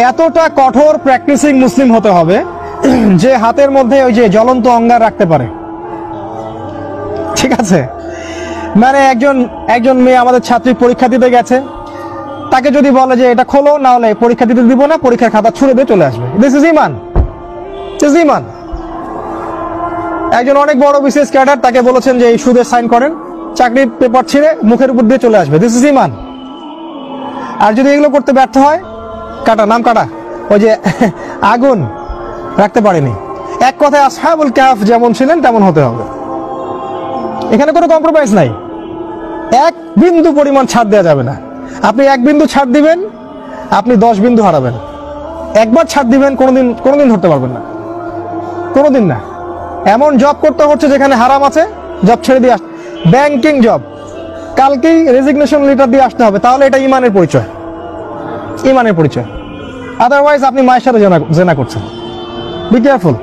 এতটা কঠোর প্র্যাকটিসিং মুসলিম হতে হবে যে হাতের মধ্যে ওই যে জ্বলন্ত অঙ্গার রাখতে পারে। ঠিক আছে, মানে একজন মেয়ে আমাদের ছাত্রী পরীক্ষা দিতে গেছে, তাকে যদি বলে যে এটা খোলো, না হলে পরীক্ষা দিতে দিব না, পরীক্ষার খাতা ছুড়ে দিয়ে চলে আসবে। This is Iman, this is Iman. একজন অনেক বড় বিসিএস ক্যাডার, তাকে বলেছেন যে এই সুদে সাইন করেন, চাকরির পেপার ছিঁড়ে মুখের উপর দিয়ে চলে আসবে। দিস ইজ ইমান। আর যদি এগুলো করতে ব্যর্থ হয়, নাম কাটা, ওই যে আগুন রাখতে পারেনি। এক কথায় আসহাবুল কাহফ যেমন ছিলেন তেমন হতে হবে। এখানে কোনো কম্প্রোমাইজ নাই, এক বিন্দু পরিমাণ ছাড় দেওয়া যাবে না। আপনি এক বিন্দু ছাড় দিবেন, আপনি 10 বিন্দু হারাবেন। একবার ছাড় দিবেন, কোনোদিন ধরতে পারবেন না, কোনোদিন না। এমন জব করতে হচ্ছে যেখানে হারাম আছে, জব ছেড়ে দিয়ে ব্যাংকিং জব, কালকেই রেজিগনেশন লেটার দিয়ে আসতে হবে, তাহলে এটা ইমানের পরিচয়, ইমানের পরিচয়। আদারওয়াইজ আপনি মায়ের সাথে জেনা করছেন। Be careful.